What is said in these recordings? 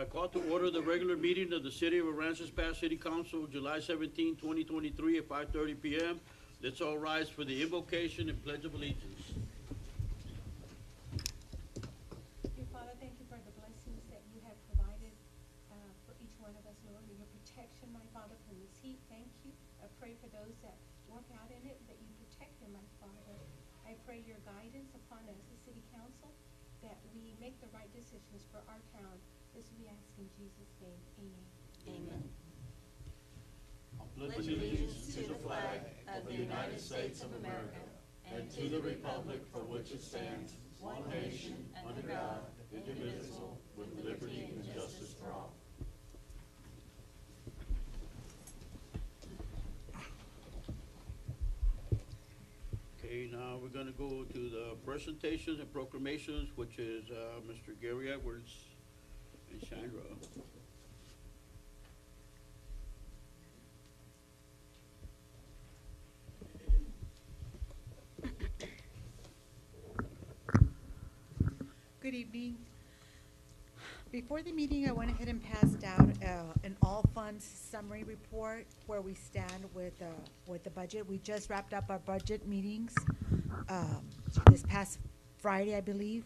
I call to order the regular meeting of the City of Aransas Pass City Council, July 17, 2023, at 5:30 p.m. Let's all rise for the invocation and pledge of allegiance. Dear Father, thank you for the blessings that you have provided for each one of us, Lord, and your protection, my Father, from this heat. Thank you. I pray for those that work out in it, that you protect them, my Father. I pray your guidance upon us, the City Council, that we make the right decisions for our town. This we ask in Jesus' name. Amen. Amen. I Pledge allegiance to the flag of the United States of America and to the republic for which it stands, one nation, under God, indivisible, with liberty and justice for all. Okay, now we're gonna go to the presentations and proclamations, which is Mr. Gary Edwards and Chandra. Good evening. Before the meeting, I went ahead and passed out an all funds summary report where we stand with the budget. We just wrapped up our budget meetings this past Friday, I believe.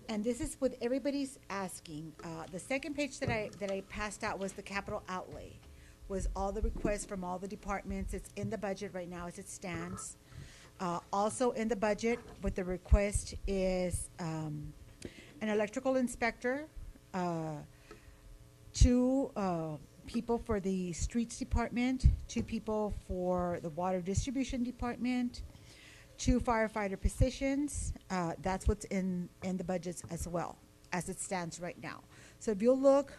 And this is what everybody's asking. The second page that I passed out was the capital outlay, was all the requests from all the departments. It's in the budget right now as it stands. Also in the budget with the request is an electrical inspector, 2 people for the streets department, 2 people for the water distribution department, 2 firefighter positions. That's what's in the budgets as well as it stands right now. So if you'll look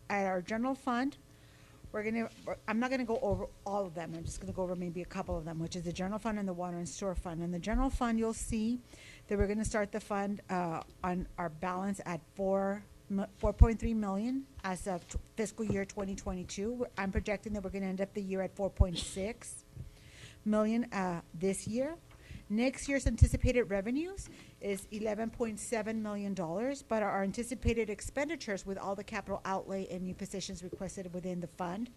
at our general fund, I'm not gonna go over all of them. I'm just gonna go over maybe a couple of them, which is the general fund and the water and sewer fund. In the general fund, you'll see that we're gonna start the fund on our balance at 4.3 million as of fiscal year 2022. I'm projecting that we're gonna end up the year at 4.6 million this year. Next year's anticipated revenues is $11.7 million, but our anticipated expenditures with all the capital outlay and new positions requested within the fund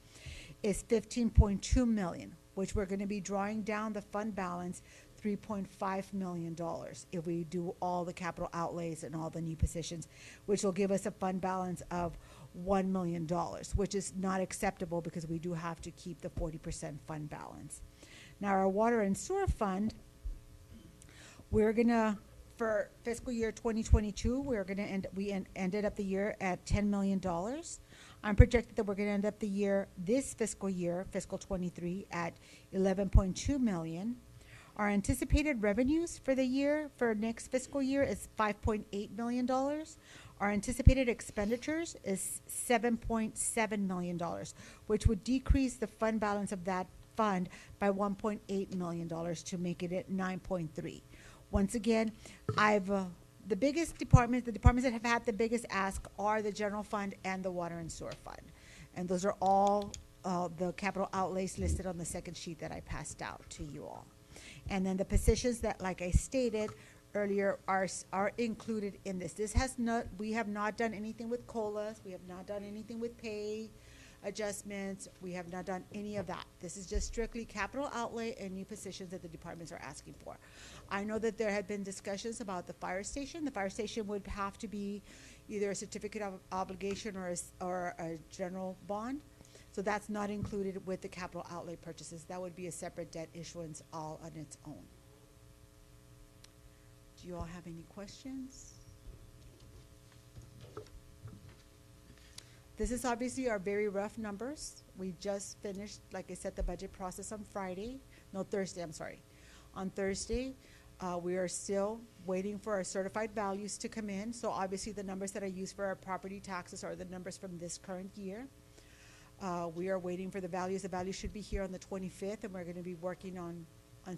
is $15.2 million, which we're going to be drawing down the fund balance $3.5 million if we do all the capital outlays and all the new positions, which will give us a fund balance of $1 million, which is not acceptable because we do have to keep the 40% fund balance. Now, our water and sewer fund, we're gonna, for fiscal year 2022, we ended up the year at $10 million. I'm projected that we're gonna end up the year, this fiscal year, fiscal 23, at 11.2 million. Our anticipated revenues for the year, for next fiscal year, is $5.8 million. Our anticipated expenditures is $7.7 million, which would decrease the fund balance of that fund by $1.8 million to make it at 9.3. Once again, the biggest departments, the departments that have had the biggest ask are the general fund and the water and sewer fund. And those are all the capital outlays listed on the second sheet that I passed out to you all. And then the positions that, like I stated earlier, are included in this. We have not done anything with COLAs. We have not done anything with pay adjustments. We have not done any of that. This is just strictly capital outlay and new positions that the departments are asking for. I know that there had been discussions about the fire station. The fire station would have to be either a certificate of obligation or a general bond. So that's not included with the capital outlay purchases. That would be a separate debt issuance all on its own. Do you all have any questions? This is obviously our very rough numbers. We just finished, like I said, the budget process on Thursday, I'm sorry. On Thursday, we are still waiting for our certified values to come in. So obviously the numbers that I use for our property taxes are the numbers from this current year. We are waiting for the values. The values should be here on the 25th, and we're going to be working on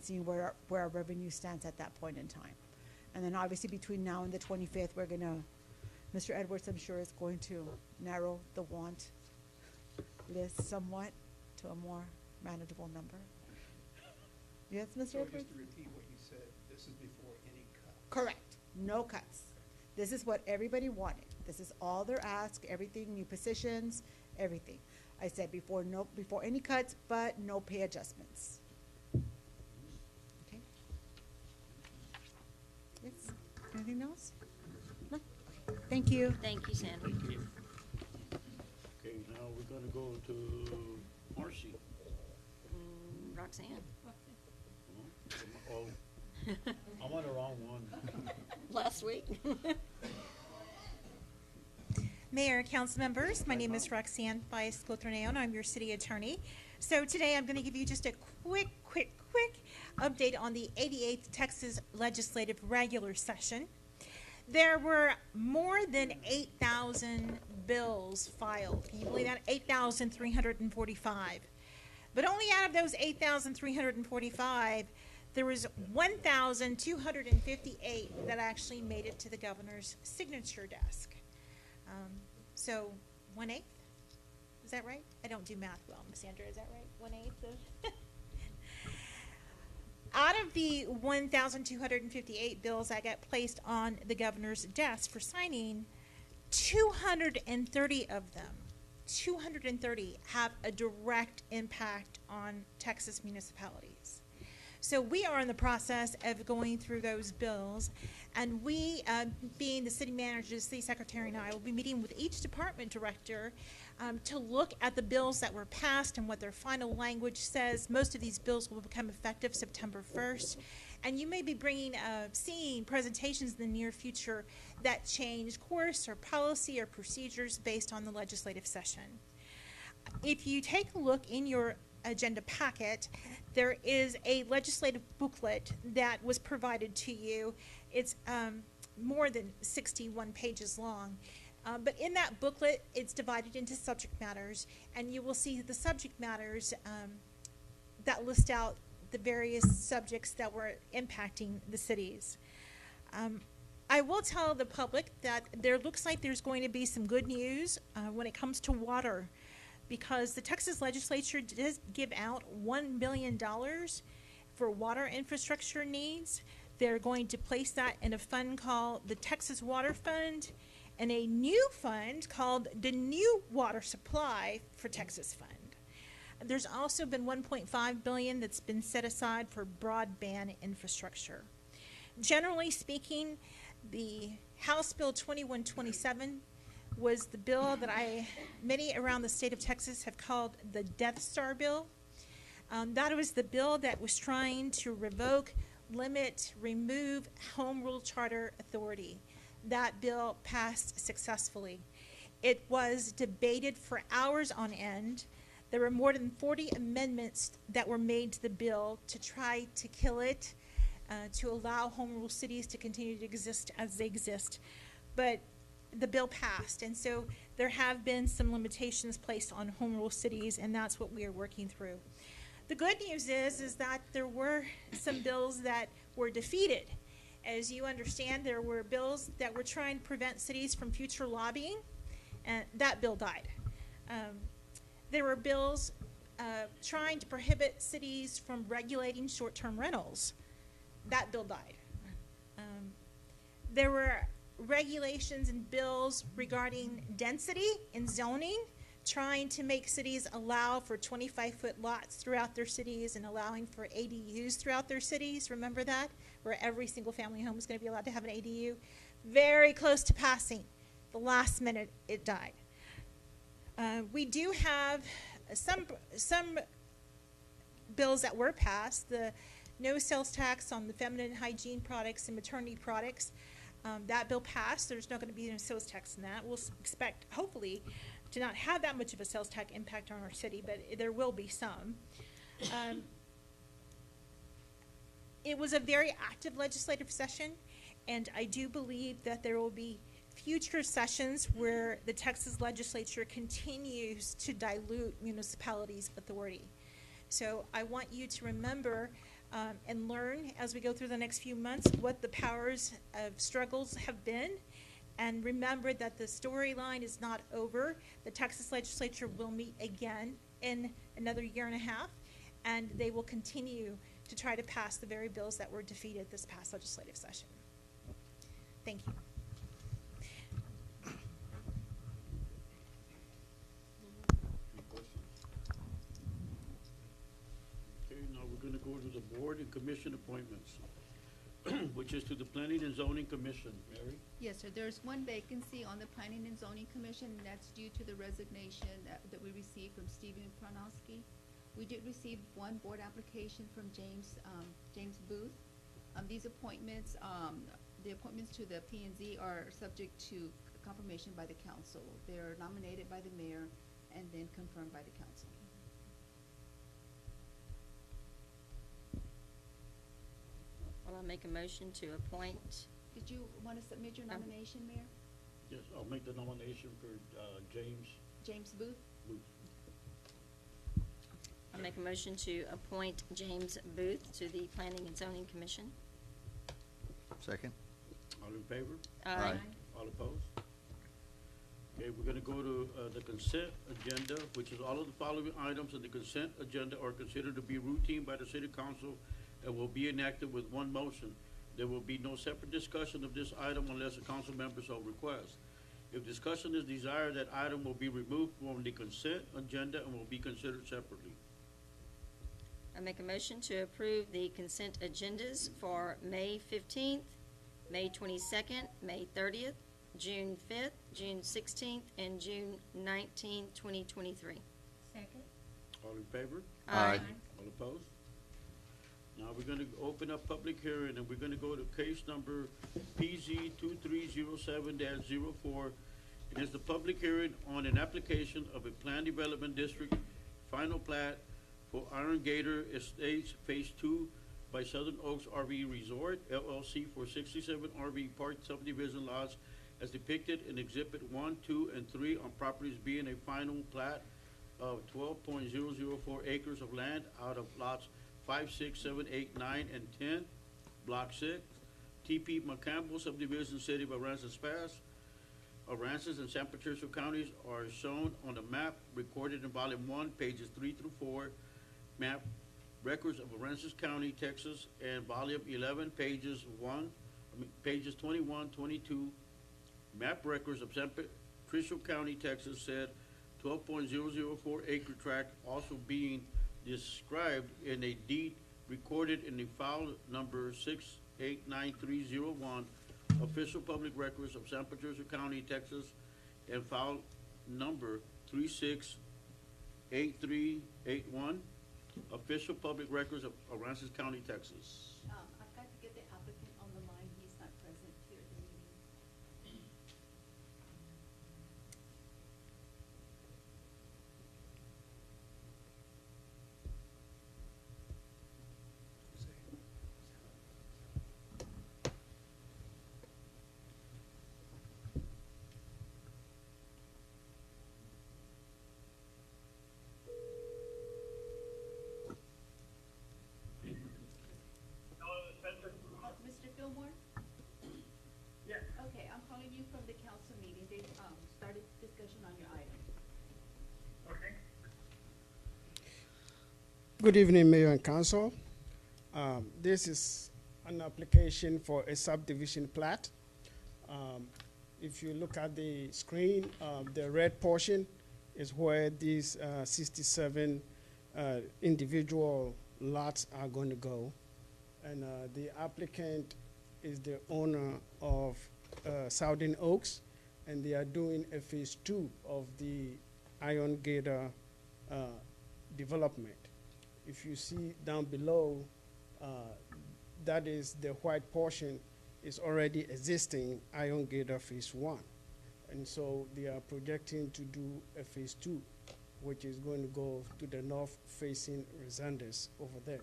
seeing where our revenue stands at that point in time. And then obviously between now and the 25th, we're going to, Mr. Edwards, I'm sure, is going to narrow the want list somewhat to a more manageable number. Yes, Mr. So Edwards? just to repeat what you said, this is before any cut. Correct. No cuts. This is what everybody wanted. This is all their ask, everything, new positions, everything. I said before any cuts, but no pay adjustments. Okay. Yes, anything else? No? Okay. Thank you. Thank you, Sandra. Thank you. Okay, now we're gonna go to Marcy. Roxanne? Oh, I'm on the wrong one. Last week? Mayor, council members, my name is Roxanne Baez-Cotroneo, and I'm your city attorney. So today I'm going to give you just a quick update on the 88th Texas Legislative Regular Session. There were more than 8,000 bills filed. Can you believe that? 8,345. But only out of those 8,345, there was 1,258 that actually made it to the governor's signature desk. So 1/8, is that right? I don't do math well, Miss Sandra, is that right? 1/8 of? Out of the 1,258 bills that got placed on the governor's desk for signing, 230 of them, 230 have a direct impact on Texas municipalities. So we are in the process of going through those bills, and we, being the city manager, the city secretary, and I will be meeting with each department director to look at the bills that were passed and what their final language says. Most of these bills will become effective September 1st, and you may be seeing presentations in the near future that change course or policy or procedures based on the legislative session. If you take a look in your agenda packet, there is a legislative booklet that was provided to you. It's more than 61 pages long. But in that booklet, it's divided into subject matters, and you will see the subject matters that list out the various subjects that were impacting the cities. I will tell the public that there looks like there's going to be some good news when it comes to water, because the Texas legislature does give out $1 billion for water infrastructure needs. They're going to place that in a fund called the Texas Water Fund and a new fund called the New Water Supply for Texas Fund. There's also been $1.5 billion that's been set aside for broadband infrastructure. Generally speaking, the House Bill 2127 was the bill that many around the state of Texas have called the Death Star bill. That was the bill that was trying to revoke, limit, remove Home Rule Charter authority. That bill passed successfully. It was debated for hours on end. There were more than 40 amendments that were made to the bill to try to kill it, to allow home rule cities to continue to exist as they exist. But the bill passed, and so there have been some limitations placed on home rule cities, and that's what we are working through. The good news is that there were some bills that were defeated. As you understand, there were bills that were trying to prevent cities from future lobbying, and that bill died. There were bills trying to prohibit cities from regulating short-term rentals. That bill died. There were regulations and bills regarding density and zoning, trying to make cities allow for 25-foot lots throughout their cities and allowing for ADUs throughout their cities. Remember that? Where every single family home is going to be allowed to have an ADU. Very close to passing. The last minute, it died. We do have some bills that were passed. The no sales tax on the feminine hygiene products and maternity products. That bill passed. There's not going to be no sales tax in that. We'll expect, hopefully, to not have that much of a sales tax impact on our city, but there will be some. It was a very active legislative session, and I do believe that there will be future sessions where the Texas legislature continues to dilute municipalities' authority. So I want you to remember and learn as we go through the next few months what the powers of struggles have been, and remember that the storyline is not over. The Texas legislature will meet again in another year and a half, and they will continue to try to pass the very bills that were defeated this past legislative session. Thank you. go to the board and commission appointments, which is to the Planning and Zoning Commission. Mary? Yes, sir. There's one vacancy on the Planning and Zoning Commission, and that's due to the resignation that we received from Stephen Pronowski. We did receive one board application from James Booth. These appointments, the appointments to the P and Z are subject to confirmation by the council. They're nominated by the mayor and then confirmed by the council. Well, I'll make a motion to appoint, Did you want to submit your nomination, Mayor? Yes, I'll make the nomination for, James James Booth? Booth. I'll make a motion to appoint James Booth to the Planning and Zoning Commission. Second? All in favor? Aye. All opposed? Okay, we're gonna go to, the consent agenda, which is all of the following items in the consent agenda are considered to be routine by the city council and will be enacted with one motion. There will be no separate discussion of this item unless a council member so requests. If discussion is desired, that item will be removed from the consent agenda and will be considered separately. I make a motion to approve the consent agendas for May 15th, May 22nd, May 30th, June 5th, June 16th, and June 19th, 2023. Second? All in favor? Aye. All opposed? Now, we're gonna open up public hearing, and we're gonna go to case number PZ 2307-04. It is the public hearing on an application of a planned development district final plat for Iron Gator Estates Phase 2 by Southern Oaks RV Resort LLC for 67 RV park subdivision lots as depicted in Exhibit 1, 2, and 3 on properties being a final plat of 12.004 acres of land out of lots 5, 6, 7, 8, 9, and 10, Block 6, TP McCampbell subdivision, City of Aransas Pass. Aransas and San Patricio counties are shown on the map recorded in Volume 1, pages 3 through 4, map records of Aransas County, Texas, and Volume 11, pages 21, 22, map records of San Patricio County, Texas, said 12.004 acre tract also being described in a deed recorded in the file number 689301, official public records of San Patricio County, Texas, and file number 368381, official public records of Aransas County, Texas. I've got to get the applicant on the line. He's not present here at the meeting. Mr. Fillmore? Yes. Okay, I'm calling you from the council meeting. They've started discussion on your item. Okay. Good evening, Mayor and Council. This is an application for a subdivision plat. If you look at the screen, the red portion is where these 67 individual lots are going to go. And the applicant is the owner of Southern Oaks, and they are doing a phase 2 of the Iron Gator development. If you see down below, that is the white portion is already existing Iron Gator phase 1. And so they are projecting to do a phase 2, which is going to go to the north facing Resendez over there.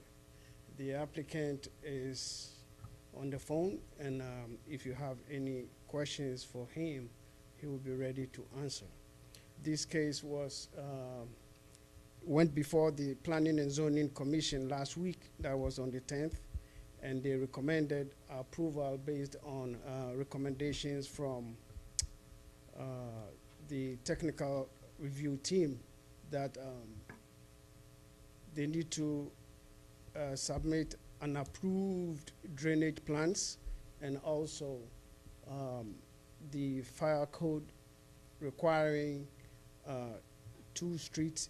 The applicant is on the phone, and if you have any questions for him, he will be ready to answer. This case went before the Planning and Zoning Commission last week. That was on the 10th, and they recommended approval based on recommendations from the technical review team that they need to submit an approved drainage plans, and also the fire code requiring 2 street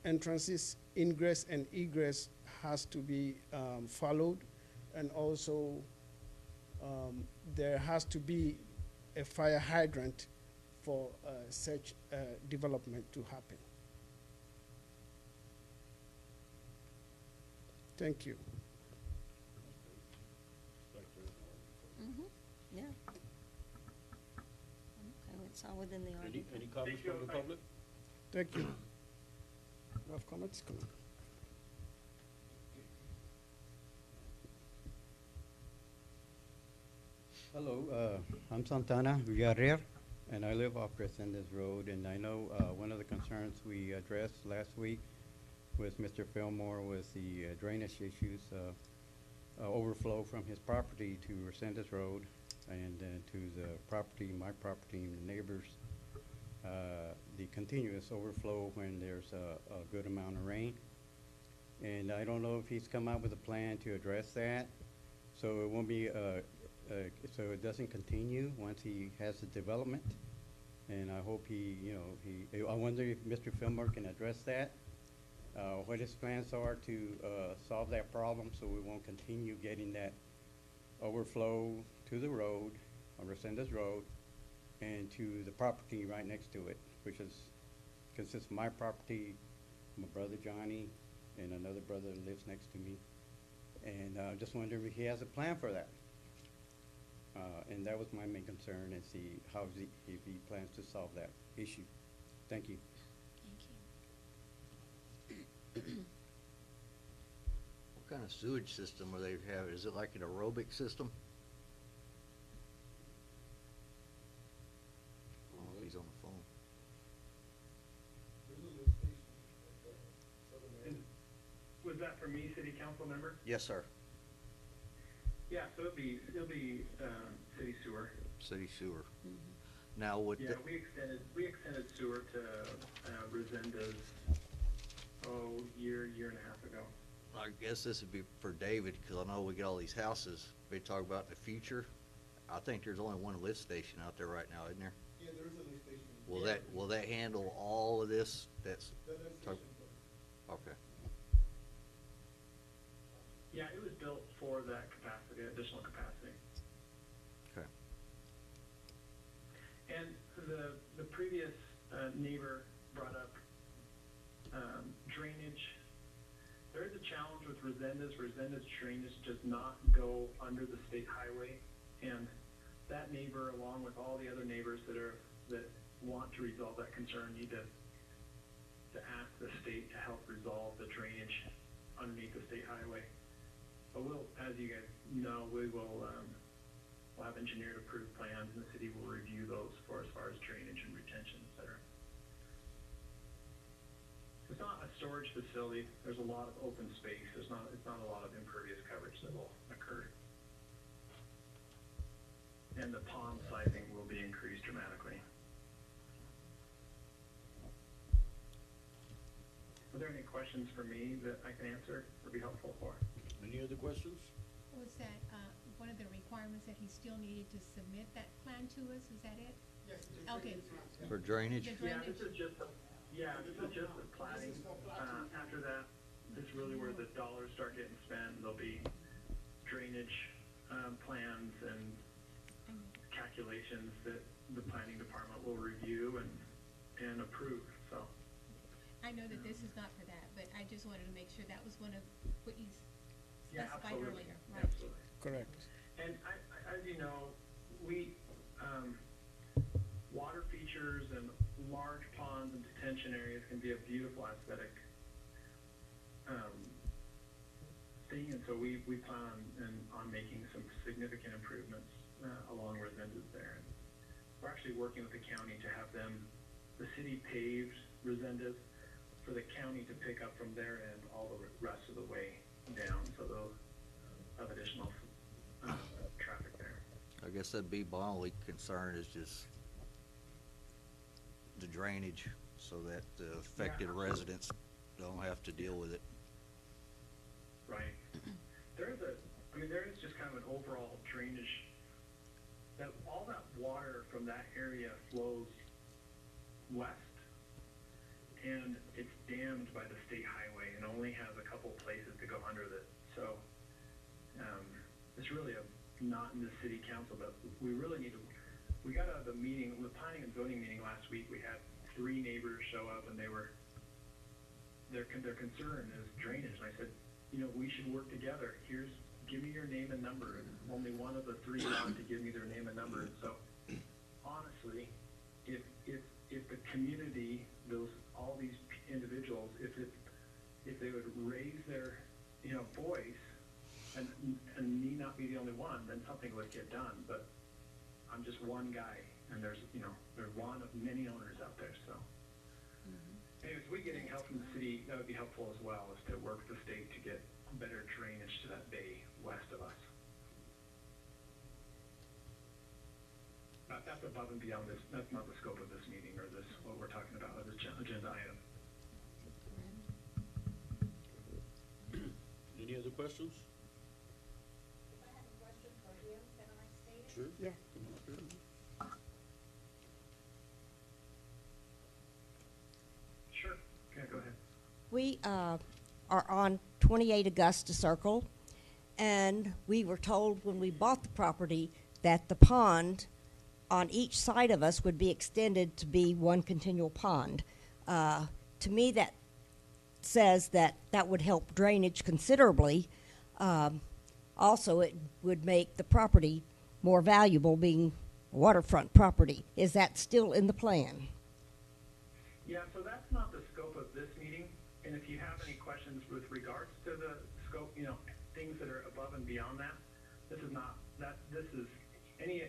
entrances, ingress and egress has to be followed, and also there has to be a fire hydrant for such development to happen. Thank you. Yeah. Okay, it's all within the Any article. comments from the public? Thank you. You have comments? Come on. Hello, I'm Santana Villarreal, and I live off Resendez Road. And I know one of the concerns we addressed last week with Mr. Fillmore was the drainage issues, overflow from his property to Resendez Road and to the property, my property, and the neighbors. The continuous overflow when there's a good amount of rain. And I don't know if he's come out with a plan to address that, so it won't be so it doesn't continue once he has the development. And I hope I wonder if Mr. Fillmore can address that, what his plans are to solve that problem so we won't continue getting that overflow to the road, Resendez Road, and to the property right next to it, which consists of my property, my brother Johnny, and another brother that lives next to me. And I just wonder if he has a plan for that. And that was my main concern, and see if he plans to solve that issue. Thank you. Thank you. What kind of sewage system are they having? Is it like an aerobic system? Oh, he's on the phone. Was that for me, city council member? Yes, sir. Yeah, so it'll be, city sewer. City sewer. Now, would Yeah, the, we extended sewer to, Resendez, year and a half ago. I guess this would be for David, because I know we get all these houses we talk about in the future. I think there's only one lift station out there right now, isn't there? Yeah, there is a lift station. Will that handle all of this? That's, The lift station. okay. Yeah, it was built for that capacity, additional capacity. Okay. And the previous neighbor brought up drainage. There is a challenge with Resendez. Resendez drainage does not go under the state highway, and that neighbor, along with all the other neighbors that want to resolve that concern, need to ask the state to help resolve the drainage underneath the state highway. But we'll, as you guys know, we'll have engineered approved plans, and the city will review those as far as drainage and retention, et cetera. It's not a storage facility. There's a lot of open space. It's not a lot of impervious coverage that will occur. And the pond sizing will be increased dramatically. Are there any questions for me that I can answer or be helpful for? Any other questions? Was that, one of the requirements that he still needed to submit that plan to us? Is that it? Yes. Okay. For drainage? The Yeah, drainage? this is just the planning. After that, this is really where the dollars start getting spent. There'll be drainage, plans and calculations that the planning department will review and approve, so. I know that this is not for that, but I just wanted to make sure that was one of what you Yeah, specified absolutely. earlier, right? Absolutely. Correct. And as you know, water features and large ponds and detention areas can be a beautiful aesthetic, thing, and so we plan on making some significant improvements, along Resendez there. And we're actually working with the county to have the city paved Resendez for the county to pick up from their end all the rest of the way down, so they'll have additional traffic there. I guess that'd be my only concern is just the drainage, so that the affected residents don't have to deal with it. Right. There is just kind of an overall drainage, that all that water from that area flows west. and it's dammed by the state highway and only has a couple places to go under it. So it's really not in the city council, but we really need to. We got out of the meeting, the planning and zoning meeting last week. We had 3 neighbors show up, and their concern is drainage. And I said, we should work together. Give me your name and number. And only one of the 3 wanted to give me their name and number. And so, honestly, if the community, all these individuals, if they would raise their, voice, and me not be the only one, then something would get done. But I'm just one guy, and there's one of many owners out there. So, anyways, if we get any help from the city, that would be helpful as well, is to work with the state to get better drainage to that bay west of us. That's above and beyond this. That's not the scope of this meeting or this what we're talking about, or this agenda item. Any other questions? I have a question for him. Can I state it? Sure. Yeah. Come on up here. Sure. Yeah, go ahead. We are on 28 Augusta Circle, and we were told when we bought the property that the pond on each side of us would be extended to be one continual pond. To me, that says that would help drainage considerably. Also, it would make the property more valuable, being waterfront property. Is that still in the plan? Yeah, so that's not the scope of this meeting. And if you have any questions with regards to the scope, things that are above and beyond that, this is not that. This is any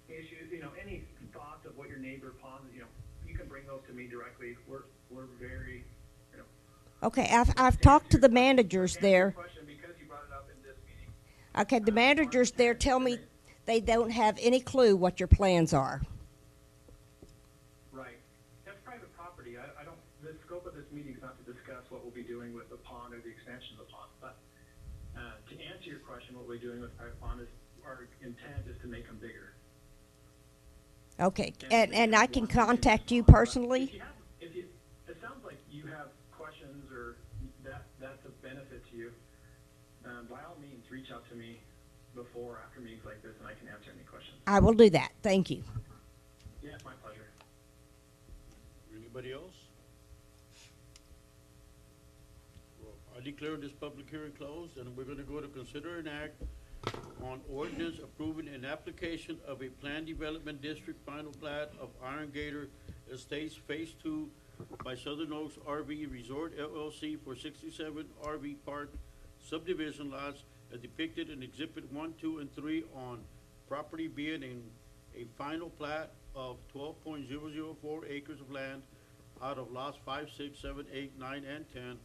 issues, any thoughts of what your neighbor pond, you can bring those to me directly. We're very, Okay, I've talked to the managers there. Question because you brought it up in this meeting. Okay, the managers there tell me they don't have any clue what your plans are. Right. That's private property. I don't. The scope of this meeting is not to discuss what we'll be doing with the pond or the expansion of the pond. But to answer your question, what we're doing with private pond is our intent is to make them bigger. Okay, and I can contact you personally? It sounds like you have questions or that's a benefit to you. By all means, reach out to me before or after meetings like this, and I can answer any questions. I will do that. Thank you. Yeah, my pleasure. Anybody else? Well, I declare this public hearing closed, and we're gonna go to consider an act on ordinance approving an application of a planned development district final plat of Iron Gator Estates Phase 2 by Southern Oaks RV Resort LLC for 67 RV Park subdivision lots as depicted in Exhibit 1, 2, and 3 on property being in a final plat of 12.004 acres of land out of lots 5, 6, 7, 8, 9, and 10,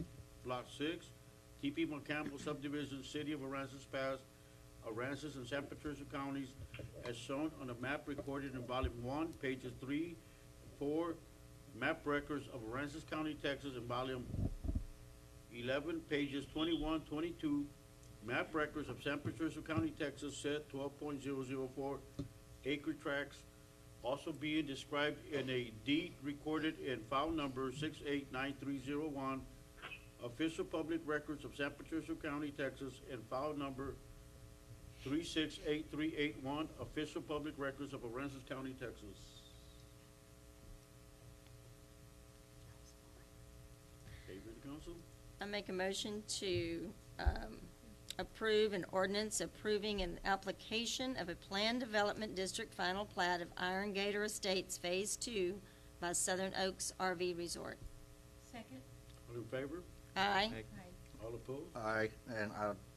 Block 6, T.P. McCampbell subdivision, City of Aransas Pass, Aransas and San Patricio counties, as shown on the map recorded in Volume 1, pages 3, 4, map records of Aransas County, Texas, in Volume 11, pages 21, 22, map records of San Patricio County, Texas, set 12.004 acre tracts, also being described in a deed recorded in file number 689301, official public records of San Patricio County, Texas, and file number 368381, official public records of Aransas County, Texas. David, council? I make a motion to approve an ordinance approving an application of a planned development district final plat of Iron Gator Estates Phase 2 by Southern Oaks RV Resort. Second? All in favor? Aye. All opposed? Aye, and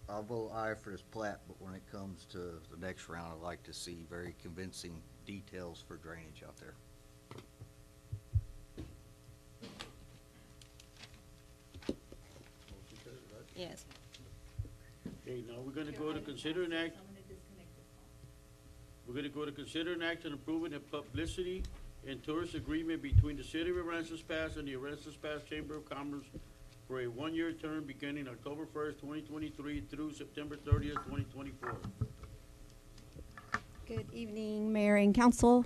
I'll vote aye for this plat, but when it comes to the next round, I'd like to see very convincing details for drainage out there. Motion carried, right? Yes. Okay, now we're gonna go to consider an act. We're gonna go to consider an act on approving a publicity and tourist agreement between the City of Aransas Pass and the Aransas Pass Chamber of Commerce for a one-year term beginning October 1st, 2023 through September 30th, 2024. Good evening, Mayor and Council.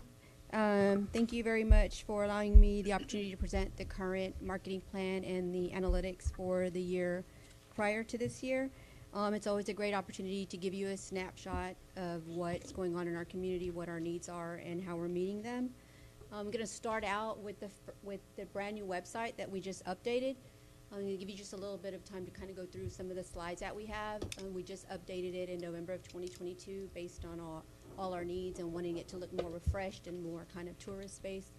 Thank you very much for allowing me the opportunity to present the current marketing plan and the analytics for the year prior to this year. It's always a great opportunity to give you a snapshot of what's going on in our community, what our needs are, and how we're meeting them. I'm going to start out with the brand new website that we just updated. I'm going to give you just a little bit of time to kind of go through some of the slides that we have. We just updated it in November of 2022 based on all our needs and wanting it to look more refreshed and more kind of tourist based.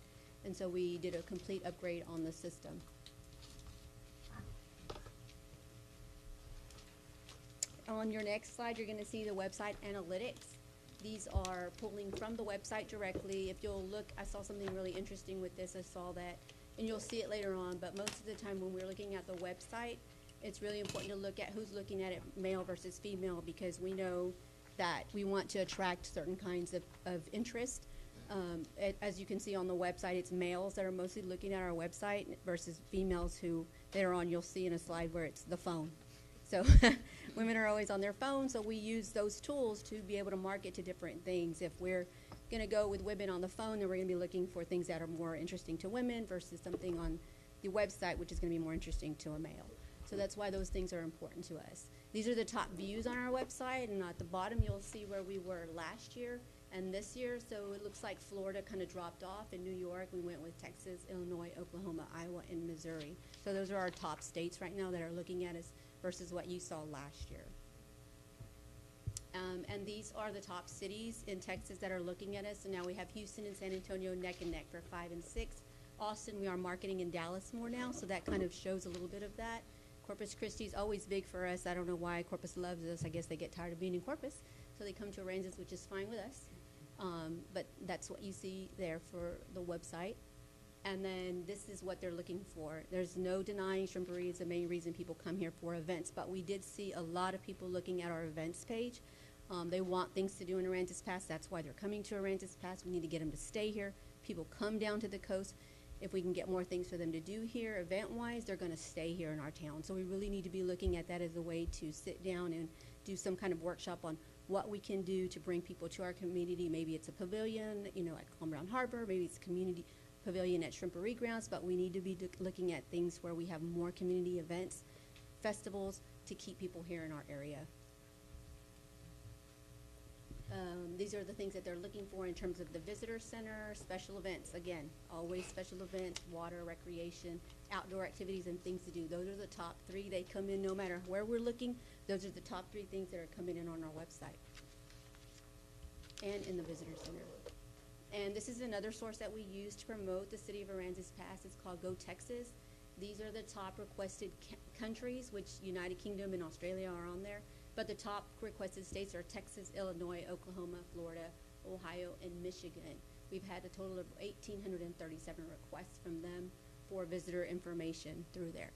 And so we did a complete upgrade on the system. On your next slide, you're going to see the website analytics. These are pulling from the website directly. If you'll look, I saw something really interesting with this. I saw that, and you'll see it later on, but most of the time when we're looking at the website, it's really important to look at who's looking at it, male versus female, because we know that we want to attract certain kinds of interest. As you can see on the website, it's males that are mostly looking at our website versus females who later on you'll see in a slide where it's the phone. So women are always on their phone, so we use those tools to be able to market to different things. If we're going to go with women on the phone, then we're going to be looking for things that are more interesting to women versus something on the website which is going to be more interesting to a male. So that's why those things are important to us. These are the top views on our website, and at the bottom you'll see where we were last year and this year. So it looks like Florida kind of dropped off. In New York, we went with Texas, Illinois, Oklahoma, Iowa, and Missouri. So those are our top states right now that are looking at us versus what you saw last year. And these are the top cities in Texas that are looking at us. So now we have Houston and San Antonio neck and neck for 5 and 6. Austin, we are marketing in Dallas more now, so that kind of shows a little bit of that. Corpus Christi is always big for us. I don't know why Corpus loves us. I guess they get tired of being in Corpus, so they come to Aransas, which is fine with us. But that's what you see there for the website. And then this is what they're looking for. There's no denying Shrimpery is the main reason people come here for events, but we did see a lot of people looking at our events page. They want things to do in Aransas Pass. That's why they're coming to Aransas Pass. We need to get them to stay here. People come down to the coast. If we can get more things for them to do here event-wise, they're going to stay here in our town. So we really need to be looking at that as a way to sit down and do some kind of workshop on what we can do to bring people to our community. Maybe it's a pavilion, at Calm Brown Harbor. Maybe it's a community pavilion at Shrimpery Grounds, but we need to be looking at things where we have more community events, festivals, to keep people here in our area. These are the things that they're looking for in terms of the visitor center, special events. Again, always special events, water, recreation, outdoor activities, and things to do. Those are the top 3. They come in no matter where we're looking. Those are the top 3 things that are coming in on our website and in the visitor center. And this is another source that we use to promote the city of Aransas Pass. It's called Go Texas. These are the top requested countries, which United Kingdom and Australia are on there. But the top requested states are Texas, Illinois, Oklahoma, Florida, Ohio, and Michigan. We've had a total of 1,837 requests from them for visitor information through there.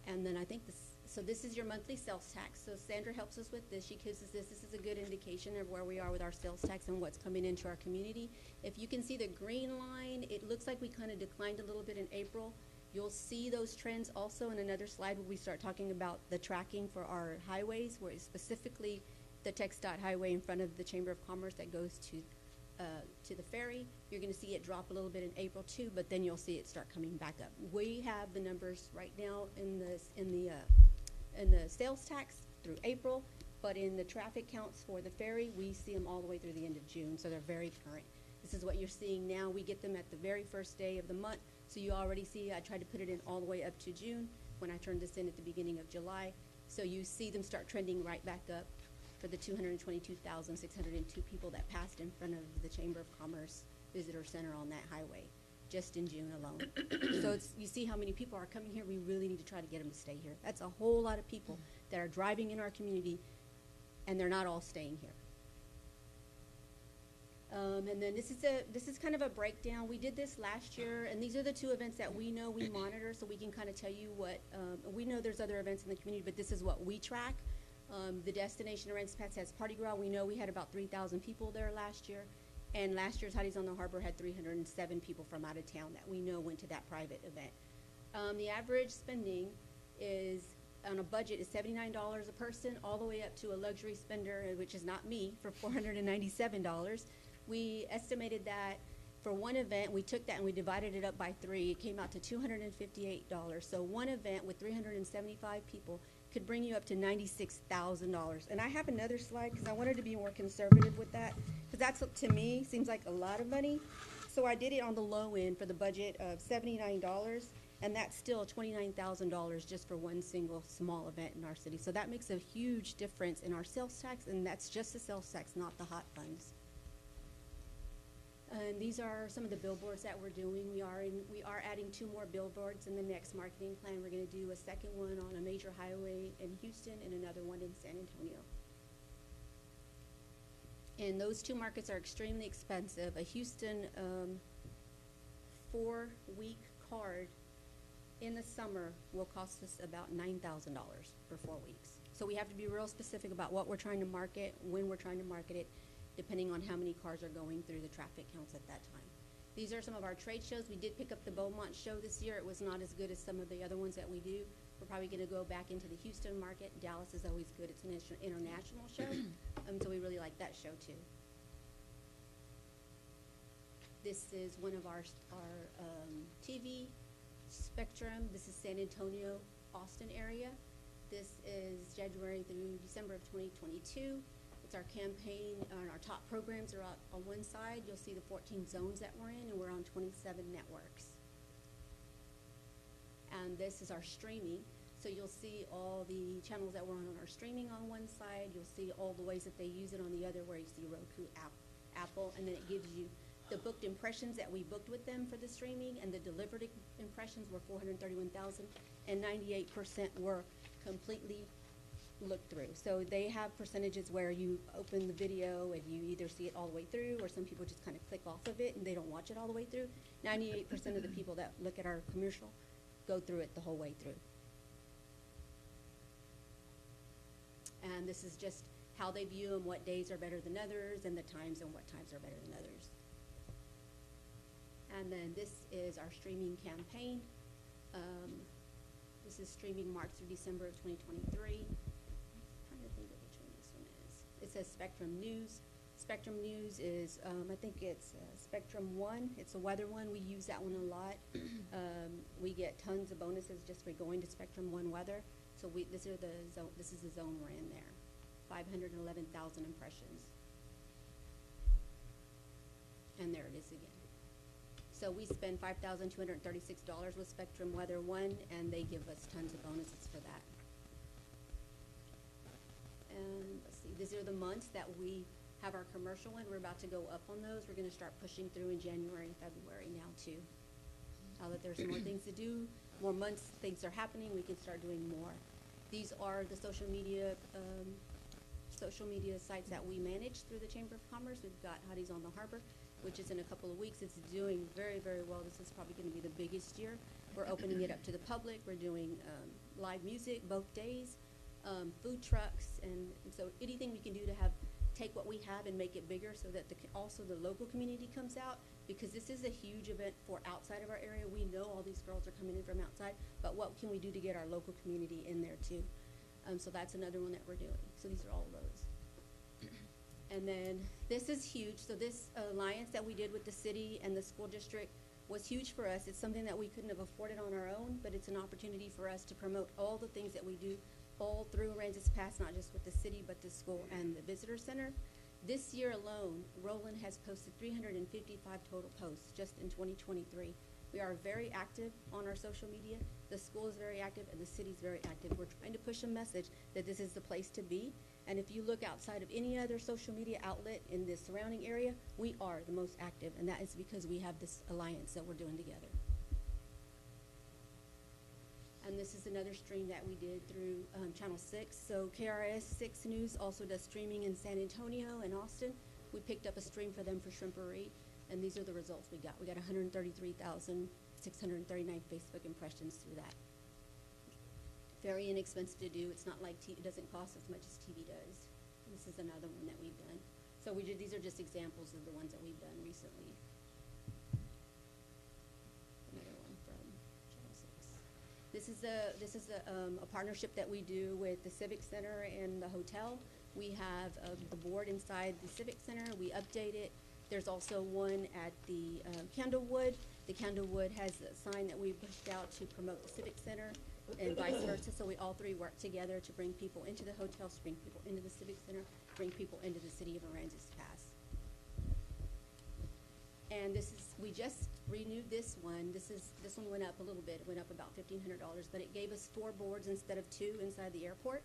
And then I think this is your monthly sales tax. So Sandra helps us with this. She gives us this. This is a good indication of where we are with our sales tax and what's coming into our community. If you can see the green line, it looks like we kind of declined a little bit in April. You'll see those trends also in another slide where we start talking about the tracking for our highways, where it's specifically the TxDOT highway in front of the Chamber of Commerce that goes to the ferry. You're going to see it drop a little bit in April too, but then you'll see it start coming back up. We have the numbers right now in the sales tax through April, but in the traffic counts for the ferry, we see them all the way through the end of June, so they're very current. This is what you're seeing now. We get them at the very first day of the month. So you already see, I tried to put it in all the way up to June when I turned this in at the beginning of July. So you see them start trending right back up for the 222,602 people that passed in front of the Chamber of Commerce Visitor Center on that highway, just in June alone. So you see how many people are coming here. We really need to try to get them to stay here. That's a whole lot of people that are driving in our community, and they're not all staying here. And then this is kind of a breakdown. We did this last year, and these are the 2 events that we know we monitor, so we can kind of tell you what, we know there's other events in the community, but this is what we track. The Destination Aransas Pass has Party Gras. We know we had about 3,000 people there last year, and last year's Hotties on the Harbor had 307 people from out of town that we know went to that private event. The average spending is, on a budget, is $79 a person, all the way up to a luxury spender, which is not me, for $497. We estimated that for one event, we took that and we divided it up by 3. It came out to $258. So one event with 375 people could bring you up to $96,000. And I have another slide because I wanted to be more conservative with that, because that's, to me, seems like a lot of money. So I did it on the low end for the budget of $79, and that's still $29,000 just for one single small event in our city. So that makes a huge difference in our sales tax, and that's just the sales tax, not the hot funds. And these are some of the billboards that we're doing. We are adding 2 more billboards in the next marketing plan. We're going to do a second one on a major highway in Houston and another one in San Antonio. And those 2 markets are extremely expensive. A Houston 4-week card in the summer will cost us about $9,000 for 4 weeks. So we have to be real specific about what we're trying to market, when we're trying to market it, depending on how many cars are going through the traffic counts at that time. These are some of our trade shows. We did pick up the Beaumont show this year. It was not as good as some of the other ones that we do. We're probably going to go back into the Houston market. Dallas is always good. It's an international show, so we really like that show too. This is one of our TV spectrum. This is San Antonio, Austin area. This is January through December of 2022. It's our campaign, our top programs are out on one side. You'll see the 14 zones that we're in, and we're on 27 networks. And this is our streaming. So you'll see all the channels that we're on our streaming on one side. You'll see all the ways that they use it on the other, where you see Roku, Apple, and then it gives you the booked impressions that we booked with them for the streaming, and the delivered impressions were 431,000, and 98% were completely looked through. So they have percentages where you open the video and you either see it all the way through, or some people just kind of click off of it and they don't watch it all the way through. 98% of the people that look at our commercial go through it the whole way through. And this is just how they view them, what days are better than others, and the times and what times are better than others. And then this is our streaming campaign. This is streaming March through December of 2023. It says Spectrum News. Spectrum News is, I think it's Spectrum 1. It's a weather one. We use that one a lot. We get tons of bonuses just for going to Spectrum 1 weather. So this is the zone we're in there. 511,000 impressions. And there it is again. So we spend $5,236 with Spectrum Weather 1, and they give us tons of bonuses for that. And let's see, these are the months that we have our commercial in. We're about to go up on those. We're going to start pushing through in January and February now too. Now that there's more things to do, more months things are happening, we can start doing more. These are the social media sites that we manage through the Chamber of Commerce. We've got Hotties on the Harbor, which is in a couple of weeks. It's doing very, very well. This is probably going to be the biggest year. We're opening it up to the public. We're doing live music both days. Food trucks, and so anything we can do to take what we have and make it bigger, so that also the local community comes out, because this is a huge event for outside of our area. We know all these girls are coming in from outside, but what can we do to get our local community in there too? So that's another one that we're doing. So these are all of those. And then this is huge. So this alliance that we did with the city and the school district was huge for us. It's something that we couldn't have afforded on our own, but it's an opportunity for us to promote all the things that we do all through Aransas Pass, not just with the city, but the school and the visitor center. This year alone, Roland has posted 355 total posts just in 2023. We are very active on our social media. The school is very active, and the city is very active. We're trying to push a message that this is the place to be. And if you look outside of any other social media outlet in the surrounding area, we are the most active, and that is because we have this alliance that we're doing together. And this is another stream that we did through Channel 6. So KRS 6 News also does streaming in San Antonio and Austin. We picked up a stream for them for Shrimpery, and these are the results we got. We got 133,639 Facebook impressions through that. Very inexpensive to do. It's not like it doesn't cost as much as TV does. And this is another one that we've done. So these are just examples of the ones that we've done recently. Another one from Channel 6. This is a partnership that we do with the Civic Center and the hotel. We have the board inside the Civic Center. We update it. There's also one at the Candlewood. The Candlewood has a sign that we pushed out to promote the Civic Center and vice versa. So we all three work together to bring people into the hotels, bring people into the Civic Center, bring people into the city of Aransas Pass. And we just renewed this one. This one went up a little bit. It went up about $1,500, but it gave us 4 boards instead of 2 inside the airport.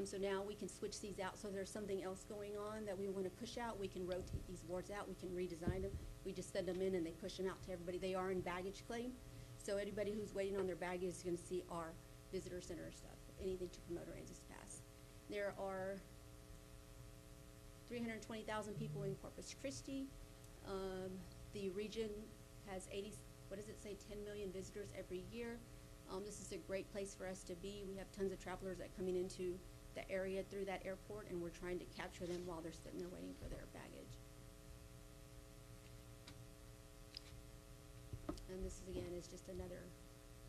So now we can switch these out. So if there's something else going on that we want to push out, we can rotate these boards out. We can redesign them. We just send them in and they push them out to everybody. They are in baggage claim. So anybody who's waiting on their baggage is going to see our visitor center stuff, anything to promote Aransas Pass. There are 320,000 people in Corpus Christi. The region has 10 million visitors every year. This is a great place for us to be. We have tons of travelers that are coming into the area through that airport, and we're trying to capture them while they're sitting there waiting for their baggage. And this is just another,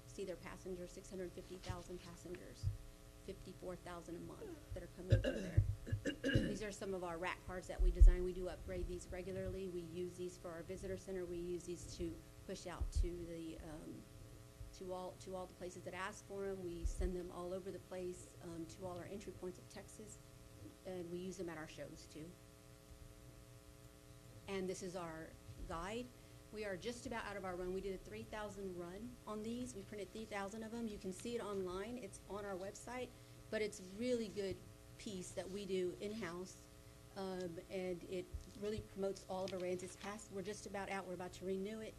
see their passengers, 650,000 passengers, 54,000 a month that are coming through there. These are some of our rack cards that we design. We do upgrade these regularly. We use these for our visitor center. We use these to push out to the to all the places that ask for them. We send them all over the place to all our entry points of Texas, and we use them at our shows too. And this is our guide. We are just about out of our run. We did a 3,000 run on these. We printed 3,000 of them. You can see it online. It's on our website, but it's really good piece that we do in-house, and it really promotes all of Aransas Pass. We're just about out. We're about to renew it.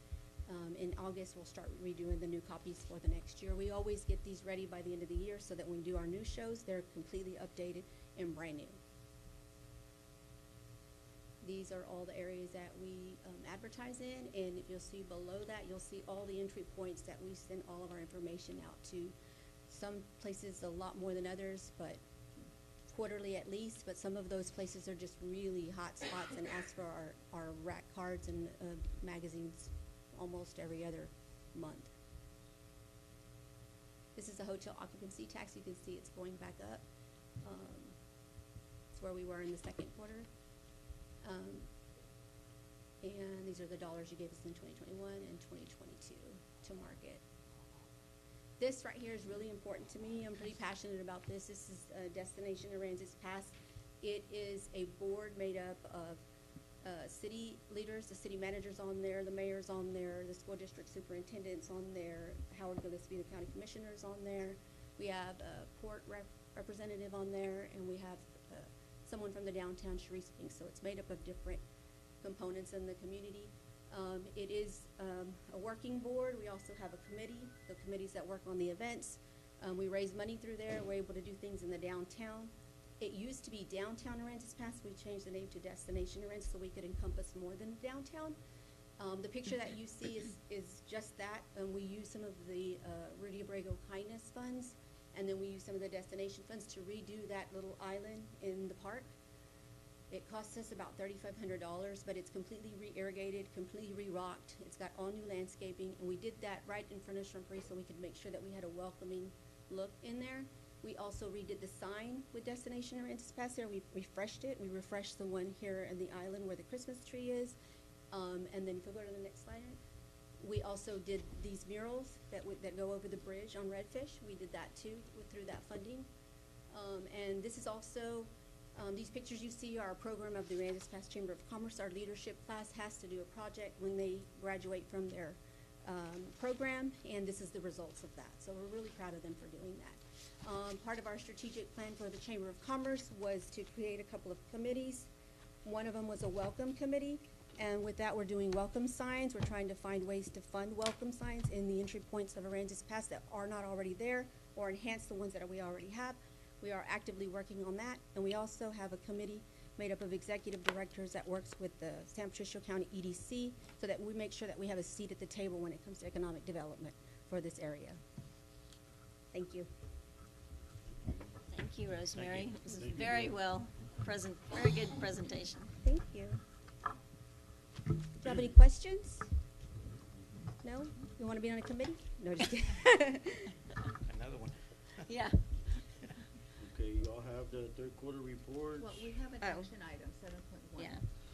In August, we'll start redoing the new copies for the next year. We always get these ready by the end of the year so that when we do our new shows, they're completely updated and brand new. These are all the areas that we advertise in, and if you'll see below that, you'll see all the entry points that we send all of our information out to. Some places a lot more than others, but quarterly at least, but some of those places are just really hot spots and ask for our rack cards and magazines almost every other month. This is a hotel occupancy tax. You can see it's going back up. It's where we were in the second quarter. And these are the dollars you gave us in 2021 and 2022 to market. This right here is really important to me. I'm pretty passionate about this. This is Destination Aransas Pass. It is a board made up of city leaders, the city managers on there, the mayors on there, the school district superintendents on there, Howard Gillespie, the county commissioners on there. We have a port representative on there, and we have someone from the downtown Sharice Pink. So it's made up of different components in the community. It is a working board. We also have a committee, the committees that work on the events. We raise money through there. We're able to do things in the downtown. It used to be Downtown Aransas Pass. We changed the name to Destination Aransas so we could encompass more than downtown. The picture that you see is just that. We use some of the Rudy Abrego Kindness funds, and then we use some of the destination funds to redo that little island in the park. It costs us about $3,500, but it's completely re-irrigated, completely re-rocked. It's got all new landscaping, and we did that right in front of Shrimpery so we could make sure that we had a welcoming look in there. We also redid the sign with Destination Aransas Pass there. We refreshed it. We refreshed the one here in the island where the Christmas tree is. And then if you go to the next slide, we also did these murals that go over the bridge on Redfish. We did that too through that funding. And this is also, these pictures you see are a program of the Aransas Pass Chamber of Commerce. Our leadership class has to do a project when they graduate from their program, and this is the results of that. So we're really proud of them for doing that. Part of our strategic plan for the Chamber of Commerce was to create a couple of committees. One of them was a welcome committee, and with that we're doing welcome signs. We're trying to find ways to fund welcome signs in the entry points of Aransas Pass that are not already there, or enhance the ones that we already have. We are actively working on that, and we also have a committee made up of executive directors that works with the San Patricio County EDC so that we make sure that we have a seat at the table when it comes to economic development for this area. Thank you. Thank you, Rosemary. It was very very good presentation. Thank you. Do you have any questions? No? You want to be on a committee? No, just kidding. Another one. Yeah. Okay, you all have the third quarter report. Well, we have an action item, 7.1. Yeah.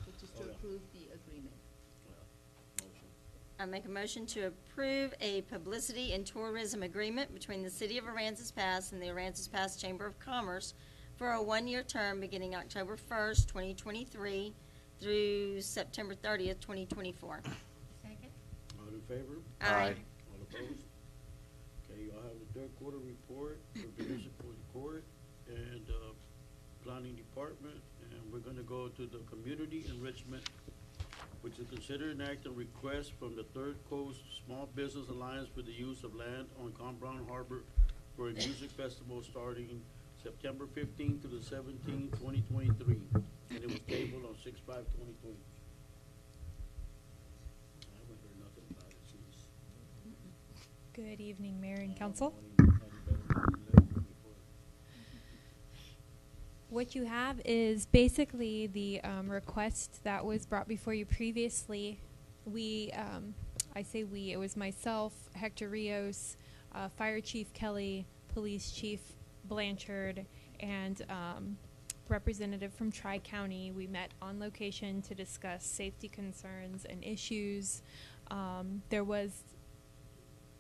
Which just to Oh, yeah. approve the agreement. Motion. I make a motion to approve a publicity and tourism agreement between the City of Aransas Pass and the Aransas Pass Chamber of Commerce for a one-year term beginning October 1st, 2023 through September 30th, 2024. Second? All in favor? Aye. All opposed? Okay, y'all have the third quarter report for municipal court and, planning department, and we're gonna go to the community enrichment, which is consider an act and request from the Third Coast Small Business Alliance for the use of land on Con Brown Harbor for a music festival starting September 15th to the 17th, 2023, and it was tabled on 6/5/2020. I haven't heard nothing about it since. Good evening, Mayor and Council. What you have is basically the request that was brought before you previously. It was myself, Hector Rios, Fire Chief Kelly, Police Chief Blanchard, and representative from Tri-County. We met on location to discuss safety concerns and issues. There was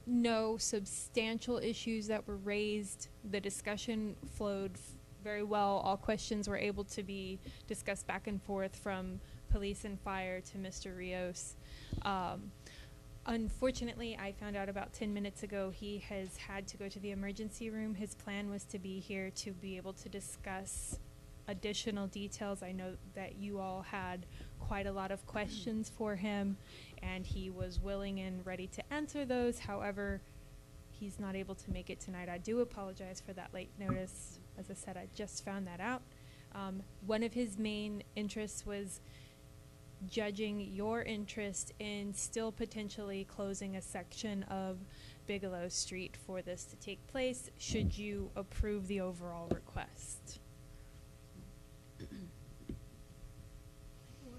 no substantial issues that were raised. The discussion flowed very well. All questions were able to be discussed back and forth from police and fire to Mr. Rios. Unfortunately, I found out about 10 minutes ago he has had to go to the emergency room. His plan was to be here to be able to discuss additional details. I know that you all had quite a lot of questions for him, and he was willing and ready to answer those. However, he's not able to make it tonight. I do apologize for that late notice. As I said, I just found that out. One of his main interests was judging your interest in still potentially closing a section of Bigelow Street for this to take place, should you approve the overall request. One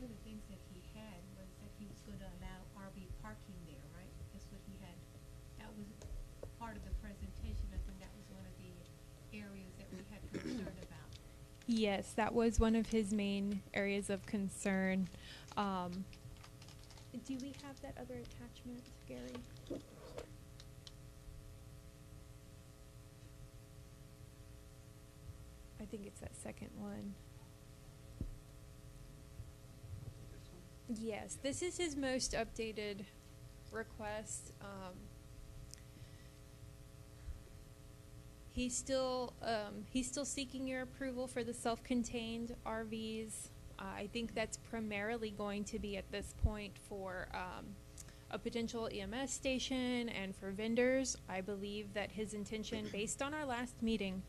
of the things that he had was that he was going to allow RV parking there, right? That's what he had, that was part of the presentation. I think that was one of the areas that we had concern about. Yes, that was one of his main areas of concern. Do we have that other attachment, Gary? I think it's that second one. Yes, this is his most updated request. He's still seeking your approval for the self-contained RVs. I think that's primarily going to be at this point for a potential EMS station and for vendors. I believe that his intention, based on our last meeting,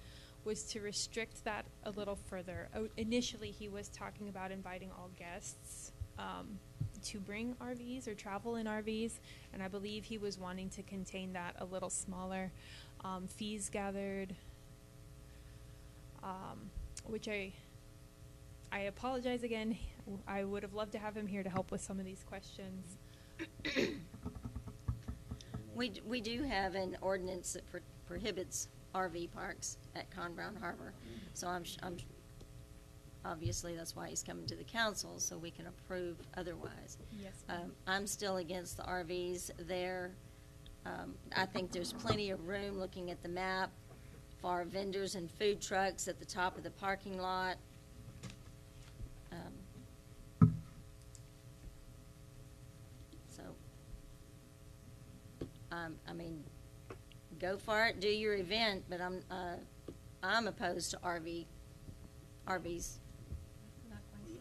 was to restrict that a little further. Initially, he was talking about inviting all guests to bring RVs or travel in RVs, and I believe he was wanting to contain that a little smaller. Fees gathered, which I apologize again. I would have loved to have him here to help with some of these questions. We do have an ordinance that prohibits RV parks at Con Brown Harbor, so I'm obviously that's why he's coming to the council, so we can approve otherwise. Yes. I'm still against the RVs there. I think there's plenty of room, looking at the map, for vendors and food trucks at the top of the parking lot. I mean, go for it, do your event, but I'm opposed to RVs.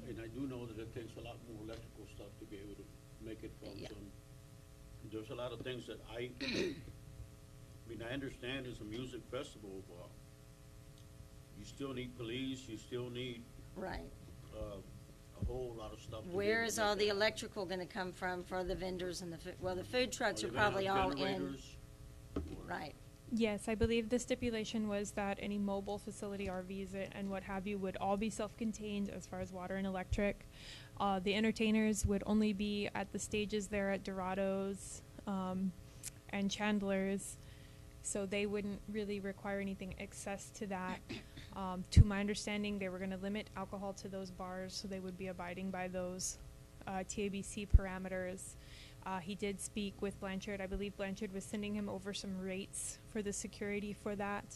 And I do know that it takes a lot more electrical stuff to be able to make it function. Yeah. There's a lot of things that I mean, I understand it's a music festival, but you still need police, you still need Right. A whole lot of stuff. to be Where able is to all make the that. electrical gonna come from for the vendors and the the food trucks Are are they gonna probably have all in, generators? right. Yes, I believe the stipulation was that any mobile facility RVs and what have you would all be self-contained as far as water and electric. The entertainers would only be at the stages there at Dorado's and Chandler's. So they wouldn't really require anything excess to that. To my understanding, they were gonna limit alcohol to those bars, so they would be abiding by those TABC parameters. He did speak with Blanchard. I believe Blanchard was sending him over some rates for the security for that.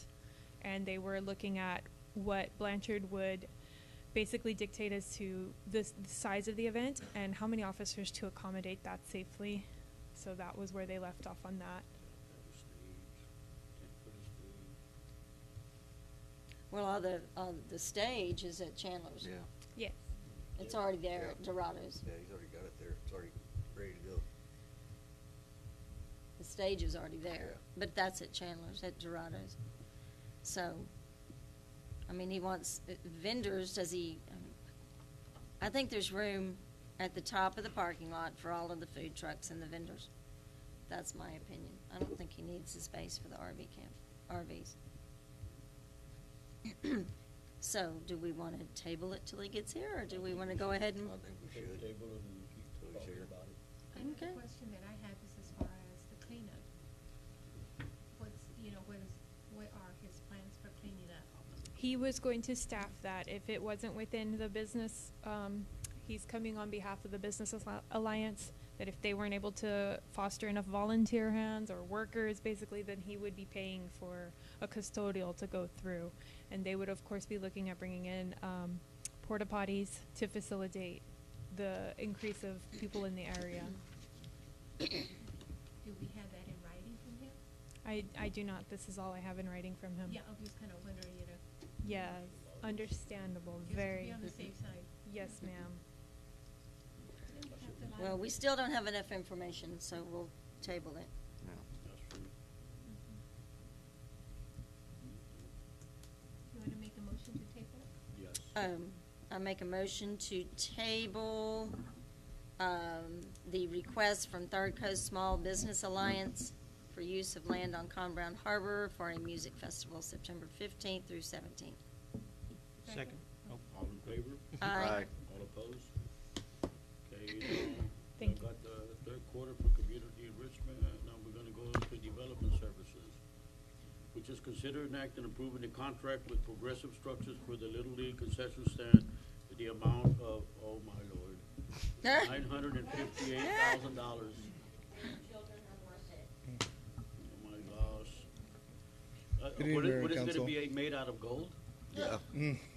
And they were looking at what Blanchard would basically dictate as to the size of the event and how many officers to accommodate that safely. So that was where they left off on that. Well, the stage is at Chandler's. Yeah. Yes. It's already there Yeah. at Dorado's. Yeah, he's already got it there. It's already ready to go. The stage is already there, Yeah. but that's at Chandler's, at Dorado's. So, I mean, he wants vendors, does he, I think there's room at the top of the parking lot for all of the food trucks and the vendors. That's my opinion. I don't think he needs the space for the RVs. So, do we want to table it till he gets here, or do we want to go ahead and? I think we should. Table it and keep Till he's talking here. about it. Okay. The question that I have is as far as the cleanup. What are his plans for cleaning up? He was going to staff that if it wasn't within the business, he's coming on behalf of the Business Alliance, that if they weren't able to foster enough volunteer hands or workers, basically, then he would be paying for a custodial to go through. And they would, of course, be looking at bringing in porta potties to facilitate the increase of people in the area. Do we have that in writing from him? I do not. This is all I have in writing from him. Yeah, I'm just kind of wondering, Yeah, understandable, just to very. be on the safe side. Yes, ma'am. Well, we still don't have enough information, so we'll table it. No. That's true. You want to make a motion to table it? Yes. I make a motion to table, the request from Third Coast Small Business Alliance for use of land on Con Brown Harbor for a music festival, September 15th through 17th. Second. All in favor? Aye. All opposed? Okay, Thank I've got the third quarter for community enrichment. Now we're gonna go into development services, which is consider an act and approving a contract with Progressive Structures for the Little League concession stand in the amount of, oh my lord, $958,000. Oh my gosh. Good evening, Mayor and What is it Council. gonna be made out of gold? Yeah.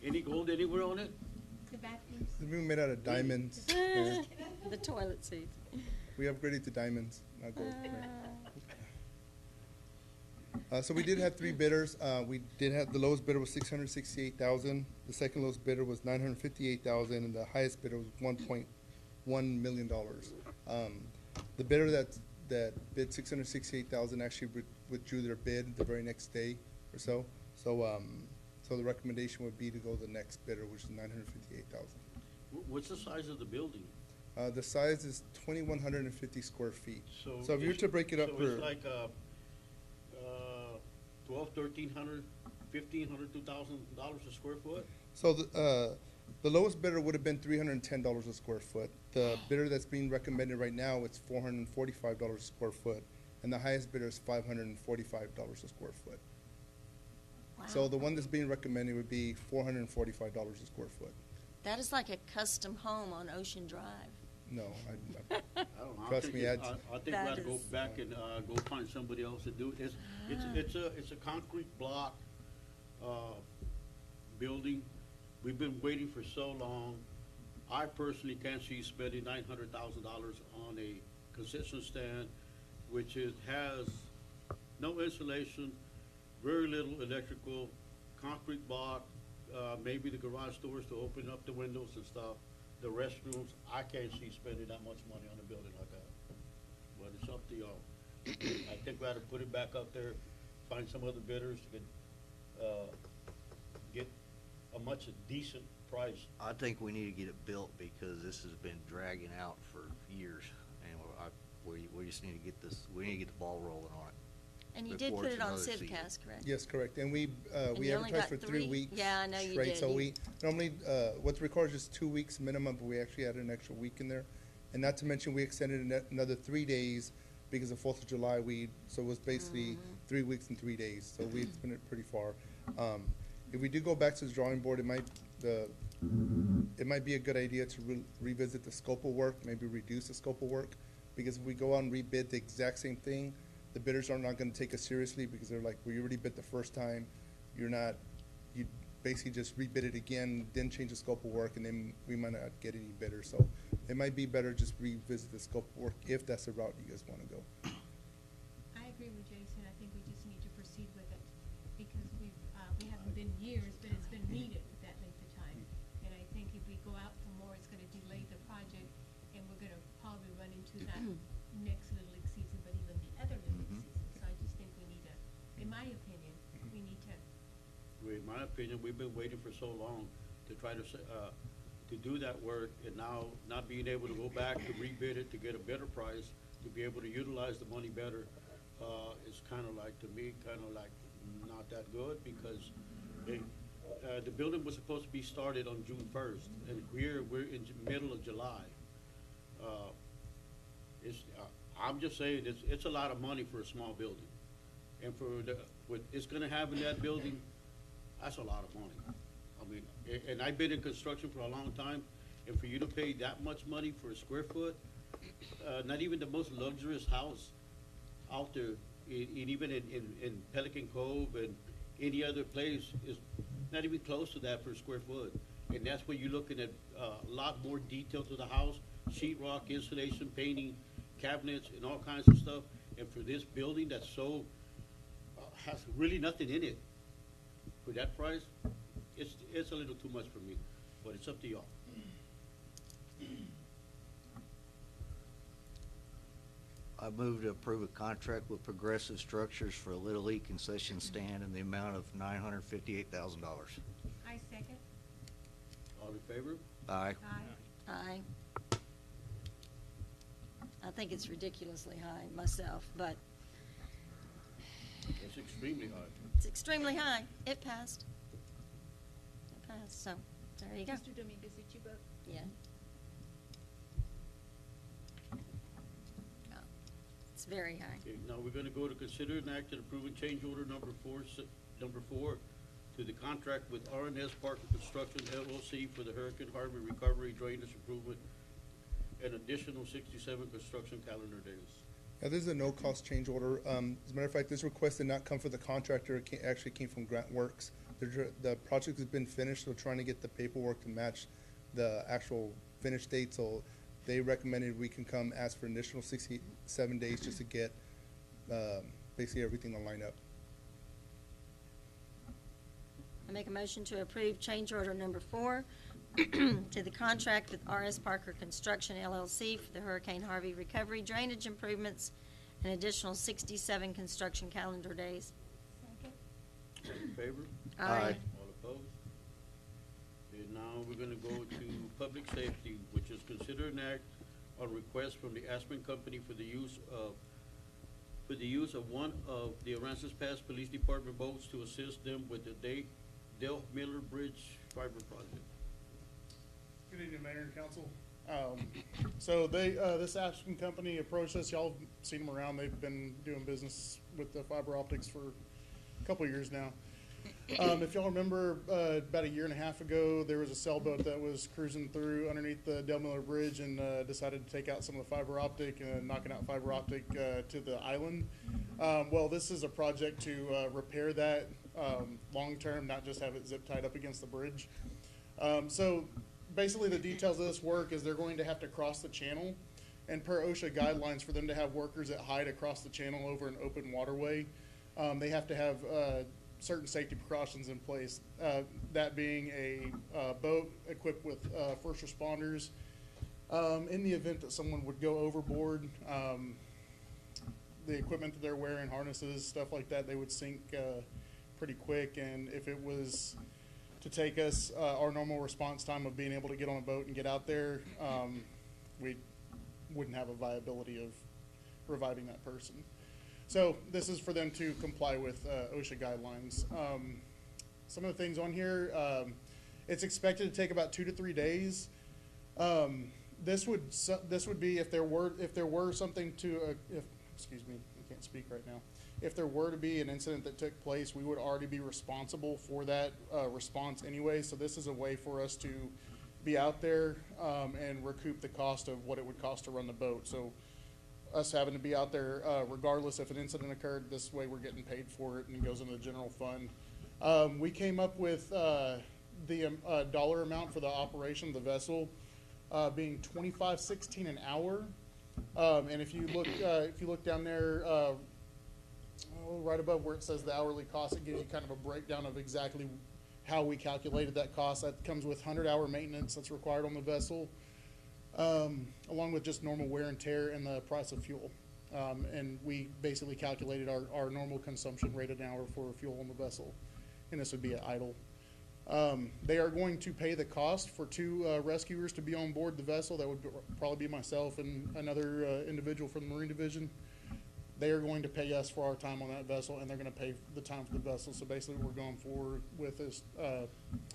Any gold anywhere on it? The bathrooms? It's being made out of diamonds. Mayor. The toilet seat. We upgraded to diamonds, not gold. So we did have three bidders. We did have, the lowest bidder was $668,000. The second lowest bidder was $958,000, and the highest bidder was $1.1 million. The bidder that bid $668,000 actually withdrew their bid the very next day or so. So the recommendation would be to go to the next bidder, which is $958,000. What's the size of the building? The size is 2,150 square feet. So if you were it's- to break it up so for, it's like, 1,300, $1,500, $2,000 a square foot? so the lowest bidder would have been $310 a square foot. The bidder that's being recommended right now, it's $445 a square foot, and the highest bidder is $545 a square foot. So Wow. the one that's being recommended would be $445 a square foot. That is like a custom home on Ocean Drive. No, I don't know. Trust me, I I'd- think we That ought to go is- back and, go find somebody else to do it. It's a concrete block, building. We've been waiting for so long. I personally can't see spending $900,000 on a concession stand, which has no insulation, very little electrical, concrete block, maybe the garage doors to open up the windows and stuff. The restrooms, I can't see spending that much money on a building like that. But it's up to y'all. I think we ought to put it back up there, find some other bidders who can, get a much decent price. I think we need to get it built because this has been dragging out for years. And we just need to get this, we need to get the ball rolling on it. And you did before put it's it on another season. Civcast, correct? Yes, correct. And we you only advertised for got 3 3? weeks. Yeah, I know you straight. did. So You- we normally, what's required is 2 weeks minimum, but we actually added an extra week in there. And not to mention, we extended another 3 days because of 4th of July, so it was basically 3 weeks and 3 days, so we spent it pretty far. If we do go back to the drawing board, it might be a good idea to revisit the scope of work, maybe reduce the scope of work, because if we go out and rebid the exact same thing, the bidders are not gonna take us seriously, because they're like, we already bid the first time, you basically just rebid it again, then change the scope of work, and then we might not get any bidders. So it might be better just revisit the scope of work if that's the route you guys want to go. I agree with Jason. I think we just need to proceed with it because we haven't been years, but it's been needed for that length of time. And I think if we go out for more, it's gonna delay the project and we're gonna probably run into that next Little League season, but even the other Little League season. So I just think we need to, in my opinion, we need to. In my opinion, we've been waiting for so long to try to do that work, and now not being able to go back to rebid it to get a better price, to be able to utilize the money better, is kind of like, to me, kind of like not that good, because the building was supposed to be started on June 1st, and we're in the middle of July. I'm just saying, it's a lot of money for a small building, and for what it's gonna have in that building, that's a lot of money. I mean, and I've been in construction for a long time, and for you to pay that much money for a square foot, not even the most luxurious house out there, even in Pelican Cove and any other place, is not even close to that per square foot. And that's where you're looking at a lot more detail to the house, sheetrock, insulation, painting, cabinets, and all kinds of stuff. And for this building that's so, has really nothing in it, for that price, it's a little too much for me, but it's up to y'all. I move to approve a contract with Progressive Structures for a Little League concession stand in the amount of $958,000. I second. All in favor? Aye. Aye. I think it's ridiculously high myself, but It's extremely high. it's extremely high. It passed. It passed, so there you go. Mr. Dominguez, did you vote? Yeah. Oh, it's very high. Okay, now we're gonna go to consider an act and approving change order number four to the contract with R&S Parker Construction LLC for the Hurricane Harvey Recovery Drainage Improvement, an additional 67 construction calendar days. Now, this is a no-cost change order. As a matter of fact, this request did not come from the contractor. It actually came from Grant Works. The project has been finished. We're trying to get the paperwork to match the actual finish date. So they recommended we can come ask for an additional 67 days just to get basically everything to line up. I make a motion to approve change order number 4 to the contract with R.S. Parker Construction LLC for the Hurricane Harvey Recovery Drainage Improvements, an additional 67 construction calendar days. Second. All in favor? Aye. All opposed? And now we're gonna go to public safety, which is consider an act on request from the Aspen Company for the use of one of the Aransas Pass Police Department boats to assist them with the Dale Miller Bridge fiber project. Good evening, Mayor and Council. So this Aspen Company approached us. Y'all have seen them around. They've been doing business with the fiber optics for a couple of years now. If y'all remember, about a year and a half ago, there was a sailboat that was cruising through underneath the Dale Miller Bridge and decided to take out some of the fiber optic and knocking out fiber optic to the island. Well, this is a project to repair that long-term, not just have it zip tied up against the bridge. So basically the details of this work is they're going to have to cross the channel, and per OSHA guidelines, for them to have workers at height across the channel over an open waterway, they have to have certain safety precautions in place, that being a boat equipped with first responders. In the event that someone would go overboard, the equipment that they're wearing, harnesses, stuff like that, they would sink pretty quick. And if it was to take us our normal response time of being able to get on a boat and get out there, we wouldn't have a viability of reviving that person. So this is for them to comply with OSHA guidelines. Some of the things on here, it's expected to take about 2 to 3 days. This would be if there were something to excuse me, I can't speak right now. If there were to be an incident that took place, we would already be responsible for that response anyway. So this is a way for us to be out there and recoup the cost of what it would cost to run the boat. So us having to be out there, regardless if an incident occurred, this way we're getting paid for it and it goes into the general fund. We came up with the dollar amount for the operation of the vessel being $25.16 an hour. And if you look down there, right above where it says the hourly cost, it gives you kind of a breakdown of exactly how we calculated that cost. That comes with 100-hour maintenance that's required on the vessel, along with just normal wear and tear and the price of fuel. And we basically calculated our normal consumption rate an hour for fuel on the vessel, and this would be at idle. They are going to pay the cost for 2 rescuers to be on board the vessel. That would probably be myself and another individual from the Marine Division. They are going to pay us for our time on that vessel, and they're going to pay the time for the vessel. So basically, we're going forward with this,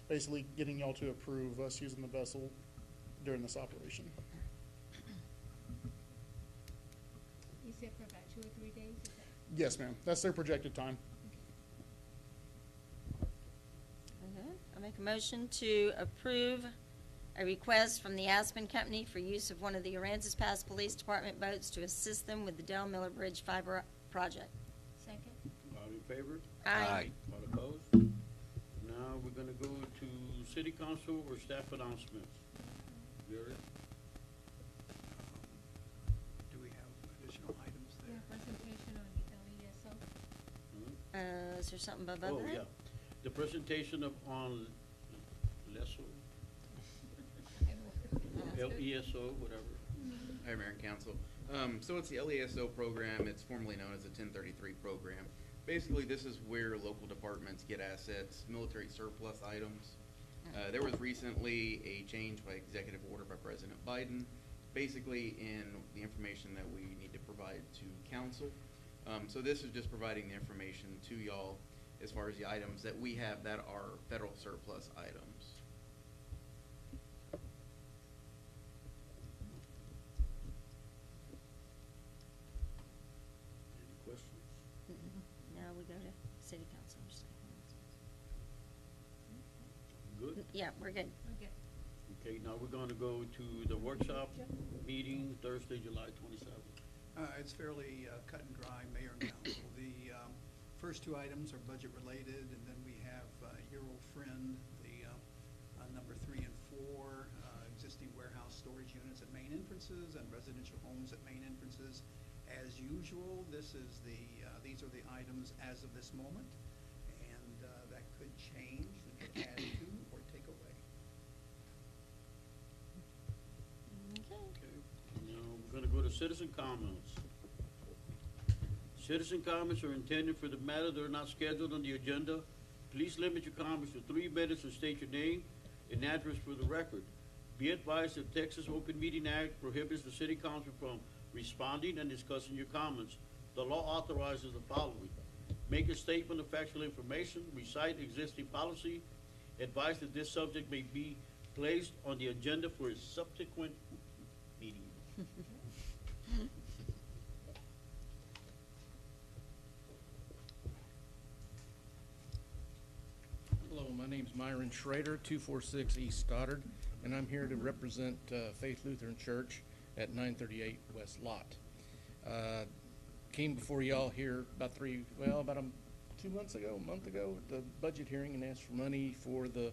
basically getting y'all to approve us using the vessel during this operation. You said for about 2 or 3 days, is that? Yes, ma'am. That's their projected time. Okay. I make a motion to approve a request from the Aspen Company for use of one of the Aransas Pass Police Department boats to assist them with the Dale Miller Bridge fiber project. Second. All in favor? Aye. All opposed? Now we're gonna go to city council or staff announcements. Gary? Do we have additional items Yeah, there? presentation on the LESO. Is there something above Oh, that? yeah. The presentation on LESO, LESO, whatever. Hi, Mayor and Council. So it's the LESO program. It's formerly known as the 1033 program. Basically, this is where local departments get assets, military surplus items. There was recently a change by executive order by President Biden, basically in the information that we need to provide to council. So this is just providing the information to y'all as far as the items that we have that are federal surplus items. Any questions? Now we go to city council. Good? Yeah, we're good. Okay. Okay, now we're gonna go to the workshop meeting Thursday, July 27th. It's fairly cut and dry, Mayor and Council. The first 2 items are budget related, and then we have your old friend, the number 3 and 4, existing warehouse storage units at main entrances and residential homes at main entrances. As usual, these are the items as of this moment, and that could change, we could add to or take away. Okay, now we're gonna go to citizen comments. Citizen comments are intended for the matter that are not scheduled on the agenda. Please limit your comments to 3 minutes and state your name and address for the record. Be advised that Texas Open Meeting Act prohibits the city council from responding and discussing your comments. The law authorizes the following: make a statement of factual information, recite existing policy, advise that this subject may be placed on the agenda for a subsequent meeting. Hello, my name's Myron Schrader, 246 East Stoddard, and I'm here to represent Faith Lutheran Church at 938 West Lot. Came before y'all here about 2 months ago, a month ago, at the budget hearing, and asked for money for the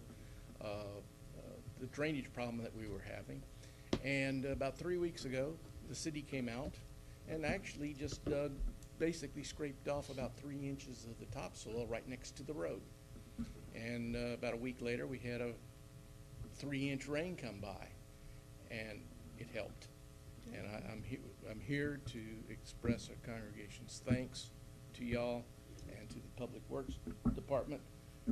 drainage problem that we were having. And about 3 weeks ago, the city came out and actually just basically scraped off about 3 inches of the topsoil right next to the road. And about a week later, we had a 3-inch rain come by, and it helped. And I'm here to express our congregation's thanks to y'all and to the Public Works Department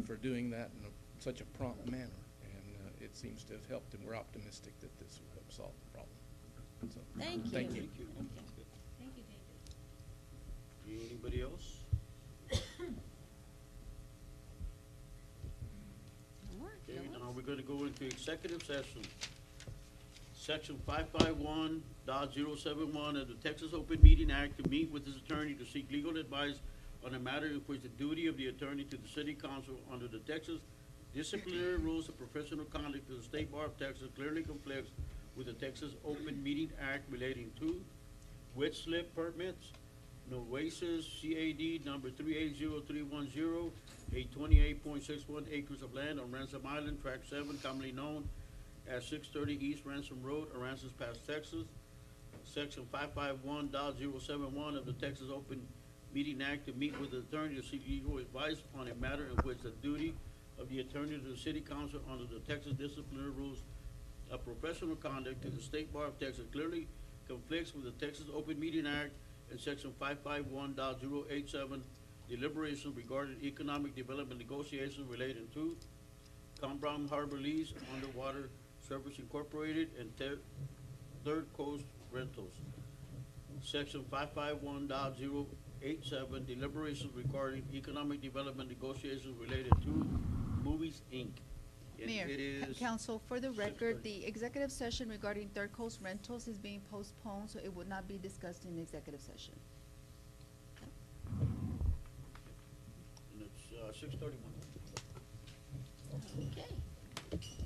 for doing that in such a prompt manner. And it seems to have helped, and we're optimistic that this will help solve the problem. So, Thank you. Thank you. Thank you. Thank you, David. Anybody else? Okay, now we're gonna go into executive session. Section 551.071 of the Texas Open Meeting Act to meet with his attorney to seek legal advice on a matter in which the duty of the attorney to the city council under the Texas disciplinary rules of professional conduct of the State Bar of Texas clearly conflicts with the Texas Open Meeting Act relating to wet slip permits, Noasis CAD number 380310, a 28.61 acres of land on Ransom Island, Track 7, commonly known as 630 East Ransom Road, Aransas Pass, Texas. Section 551.071 of the Texas Open Meeting Act to meet with the attorney to seek legal advice on a matter in which the duty of the attorney to the city council under the Texas disciplinary rules of professional conduct to the State Bar of Texas clearly conflicts with the Texas Open Meeting Act and Section 551.087 deliberations regarding economic development negotiations relating to Combrown Harbor Lease, Underwater Service Incorporated, and Third Coast Rentals. Section 551.087 deliberations regarding economic development negotiations related to Movies, Inc. And Mayor, it is council, for the record, the executive session regarding Third Coast Rentals is being postponed, so it would not be discussed in the executive session. and it's 6:31. Okay.